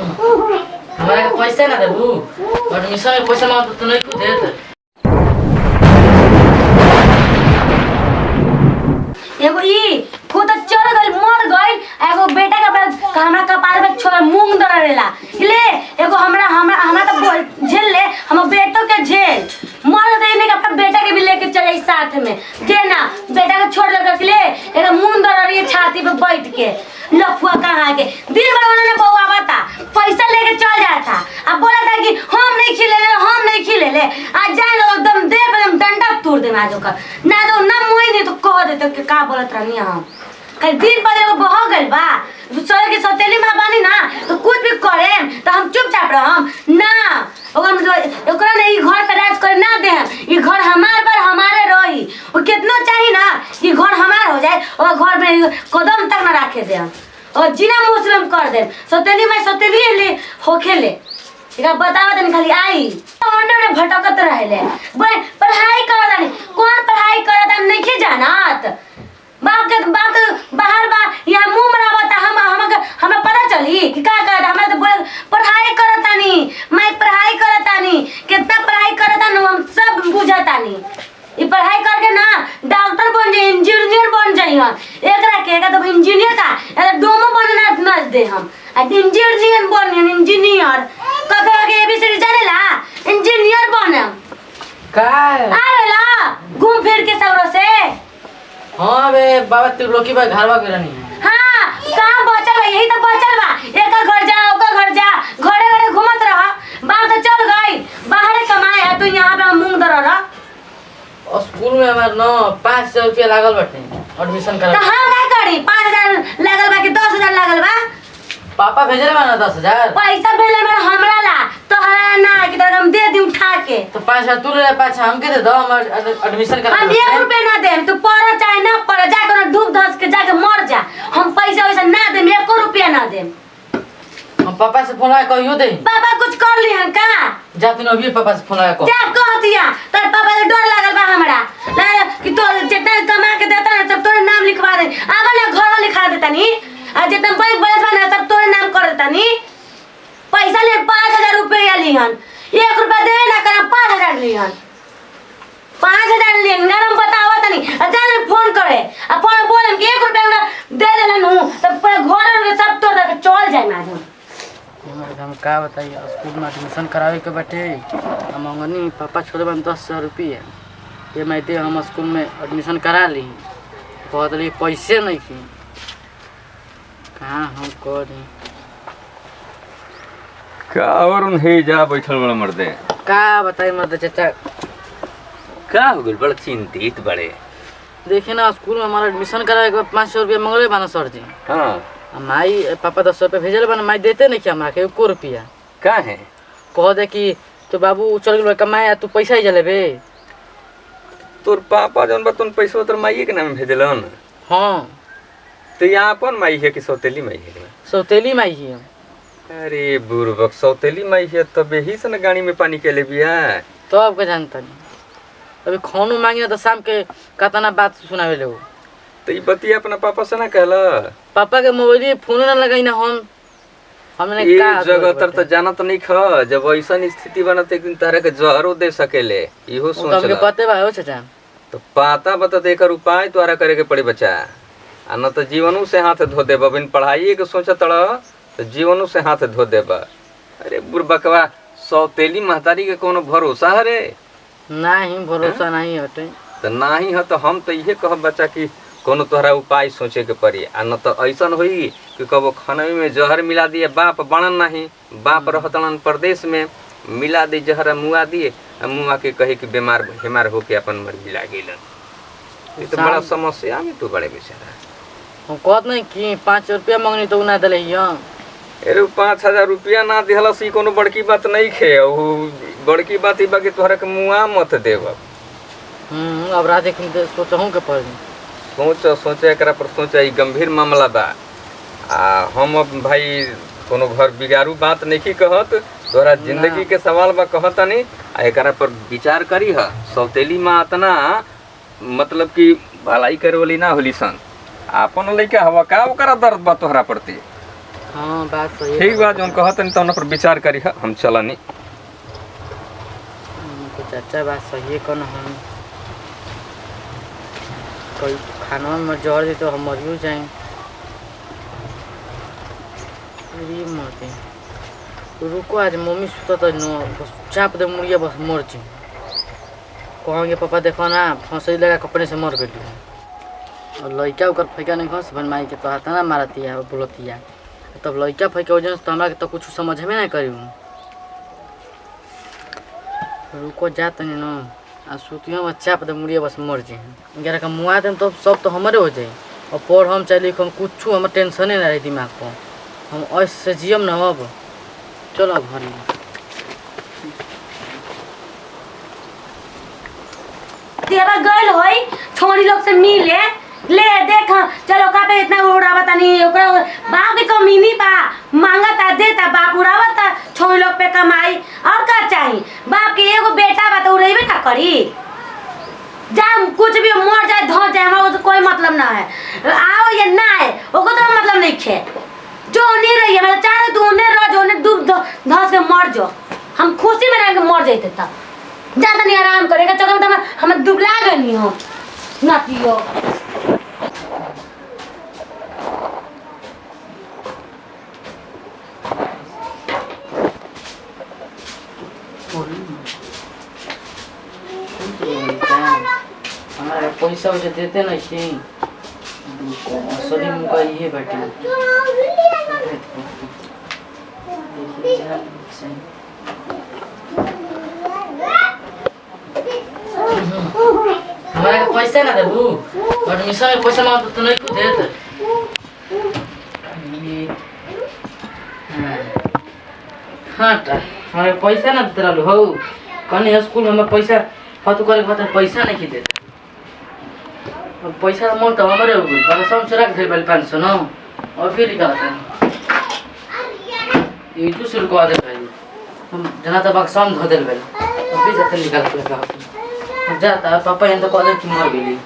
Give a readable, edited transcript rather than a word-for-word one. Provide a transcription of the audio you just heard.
हमारे के पैसा ना देबू एडमिशन में पैसा मांग तो नहीं कुछ देत। एगो ई खुद चढ़ गइल मर गइल एगो बेटा के हमरा कपार पे छोड़ मूंग दरेला ले एगो हमरा तो झेल ले हम बेटो के झेल मर देने के अपना बेटा के भी लेके चले साथ में देना बेटा के छोड़ लगे ले एगो मूंग दररी छाती पे बैठ के लफुआ कहाँ के दिन भर उन्होंने बउआ बता पैसा लेके चल जाता अब बोला था कि हम नहीं खिले ले आज जाए एकदम दे एकदम डंडा तोड़ दे आज ओकर ना तो ना मोई नहीं तो कह देते कि का बोलत रहनी हम कई दिन पर एगो बह गइल बा दूसरे के सौतेली मां बानी ना तो कुछ भी करे तो हम चुपचाप रहम ना ओकरा ने ई घर पे राज करे ना दे ई घर हमार पर हमारे रही वो कितना चाहिए ना ई घर हमार हो जाए और घर में कदम तक ना रखे दे और जीना मुस्लिम कर दे सौतेली में सौतेली ले होखेले इका बतावा तनी खाली आई ओने भटकत रहेले पढ़ाई करत नहीं कौन पढ़ाई करत हम नहीं जानत बाप बाहर बा या मुंह मरावता हमें पता चली कि का कर हमरा तो बोल पढ़ाई करतानी मैं पढ़ाई करतानी कितना पढ़ाई करतानी हम सब बुझतानी ई पढ़ाई करके ना डॉक्टर बन जाए इंजीनियर बन जाई हम एकरा के तो इंजीनियर का ए दोनों बनना न दे हम इंजीनियर बन इंजीनियर ककरा के एबीसी जानेला इंजीनियर बनम का आवेला घूम फिर के सौरो से हां बे बाबा त्रिलोकी भाई घरवा के रहनी है। हां कहां बचल बा यही तो बचल बा एक घर जा ओका घर जा घरे घरे घूमत रह बाप तो चल गई बाहर कमाए आ तू यहां पे मूंग दर रह और स्कूल में हमार न 500 रुपया लागल बाटे एडमिशन करा तो हम का करी 5000 लागल बा कि 10000 लागल बा पापा भेजले बा ना 10000 पैसा भेले में हमरा ला तोहरा ना कि तो हम दे दी उठा के तो 5000 तू ले 5 हम के दे दो हम एडमिशन करा हम 1 रुपया ना देम तू पढ़ चाहे ना पढ़ जा के डूब धस के जाके मर जा हम पैसा वैसा ना देम 1 रुपया ना देम हम पापा से फोन लगा कहियो दे पापा कुछ कर ली हन का जा तू अभी पापा से फोन लगा कह जा कह दिया तर पापा से डर लागल बा हमरा कि तो जितना कमा के देता ना सब तोरे नाम लिखवा दे आवा ना घर लिखा देता नी आ जितना बैंक बैलेंस बना सब तोरे नाम कर देता नी पैसा ले 5000 रुपया लिहन 1 रुपया देवे ना कर 5000 लिहन 5000 लिहन ना हम बतावा तनी जाने फोन करे आ फोन बोलम कि 1 रुपया ना दे देलन हूं तब घर में सब तोड़ के चल जाए ना हम का बताइए स्कूल में एडमिशन करावे के बाटे हम अंगनी पापा छोड़े बन 10,000 रुपया ये मैं दे हम स्कूल में एडमिशन करा ली बहुत ली पैसे नहीं की कहाँ हम करी का और उन्हें जा बैठल बड़ा मर्दे का बताई मर्द चाचा का हो गइल बड़ा चिंतित बड़े देखिए ना स्कूल में हमारा एडमिशन करावे के 500 रुपया मंगले बाना सर जी हाँ माई पापा 10 रुपया भेजल बना माई देते नहीं क्या हमारा के 1 रुपया का है कह दे कि तो बाबू चल गए कमाए तू पैसा ही जलेबे तोर पापा जौन बा तुम पैसा तोर माइये के नाम भेजलन हाँ तो यहाँ अपन माई है कि सौतेली माई है सौतेली माई ही अरे बुरबक सौतेली माई है तब यही से न गाड़ी में पानी के ले बिया तो आपका जानता नहीं अभी खानू मांगे तो शाम के कतना बात सुनावे ले तो ये बतिया अपना पापा से ना कहला पापा के मोबाइल फोन ना लगाई ना हमने ये का जगह तर तो जाना तो नहीं ख जब ऐसा स्थिति बनत एक दिन तारे के जहरो दे सकेले इहो सोच हमके पते बा हो चाचा तो पाता बता एकर उपाय तोरा करे के पड़ी बच्चा आ न तो जीवनों से हाथ धो देबा बिन पढ़ाई के सोचत तो जीवनों से हाथ धो देबा अरे बुरबकवा सौतेली महतारी के कोनो भरोसा है रे नहीं भरोसा नहीं हटे तो नहीं है तो हम तो ये कहब बच्चा कि कोनो तोहरा उपाय सोचे के पड़ी आ न तो ऐसा होई कि कबो खानवी में जहर मिला दिए बाप बनन नहीं बाप रहतन प्रदेश में मिला दी जहर मुआ दिए आ मुआ के कहे कि बीमार हेमार होके अपन मर्जी लागेलन ये तो बड़ा समस्या में तू बड़े बेचारा हम कहत नहीं कि 5 रुपया मांगनी तो ना दिले अरे 5,000 रुपया ना दिहलस ई कोनो बड़की बात नहीं खे बड़की बात ई बा कि तोहरा के मुआ मत देब अब रात सोचहूँ के पड़ सोच एकरा पर सोच ई गंभीर मामला बा आ हम अब भाई कोनो घर बिगाड़ू बात नहीं कहत तोहरा जिंदगी के सवाल बा कहता नहीं आ एकरा पर विचार करी ह सौतेली माँ इतना मतलब कि भलाई करे वाली ना होली सन आपन लइका हवा का ओकरा दर्द बा तोहरा प्रति हाँ बात सही है। ठीक बा जौन कहतनी तौन पर विचार करी हम चलनी। तो चाचा बात सही है कौन हम कोई खाना में जहर दे तो हम मरियो जाए मरते। रुको आज मम्मी सुता तो न बस चाप दे मुड़िया बस मर जी कहेंगे पापा देखो ना फंसई लगा कपड़े से मर गई और लड़का ओकर फैका नहीं घस बन माई के तो हाथ ना मारतिया बोलतिया तब लड़का फैका वजह से तो हमरा के तो कुछ समझ में नहीं करी। रुको जा तनी न आ सुतियों में चाप दे मुड़िया बस मर जी ग्यारह का मुआ दे तो सब तो हमारे हो जाए और पढ़ हम चली हम कुछ हम टेंशने ना रही दिमाग को हम ऐसे जियम न अब चलो घर में। देवा गइल होई छोड़ी लोग से मिले ले देख चलो का पे इतना उड़ावता नहीं ओकरा बाप के कमीनी बा मांगता देता बाप उड़ावता छोड़ी लोग पे कमाई और का चाहिए बाप के एगो बेटा बा तो उड़ेबे ना करी जा कुछ भी मर जाए धो जाए हमरा तो कोई मतलब ना है आओ या ना है ओको तो मतलब नहीं खे जो नहीं रही है मतलब चाहे तू उन्हें रह जो उन्हें डूब धस के मर जो हम खुशी में रह के मर जाते तब ज्यादा नहीं आराम करेगा चलो तो हम दुबला गई हो ना पियो। हमारा पैसा वैसे देते नहीं थी असली मुका ये बैठे हमारा पैसा ना देबू एडमिशन में पैसा मांग तो नहीं कुछ देते हाँ हमारे पैसा ना देते रहलू हो कहीं स्कूल में पैसा फातू करे खातिर पैसा नहीं देते पैसा मोट तो हमारे हो गई बाबा सब चुरा के दे 500 ना और फिर निकालते हैं ये जो सिर को आदे भाई हम जना तक शाम धो देल बेल अभी जाते निकाल के जाता पापा यहाँ तो कॉलेज की मर गई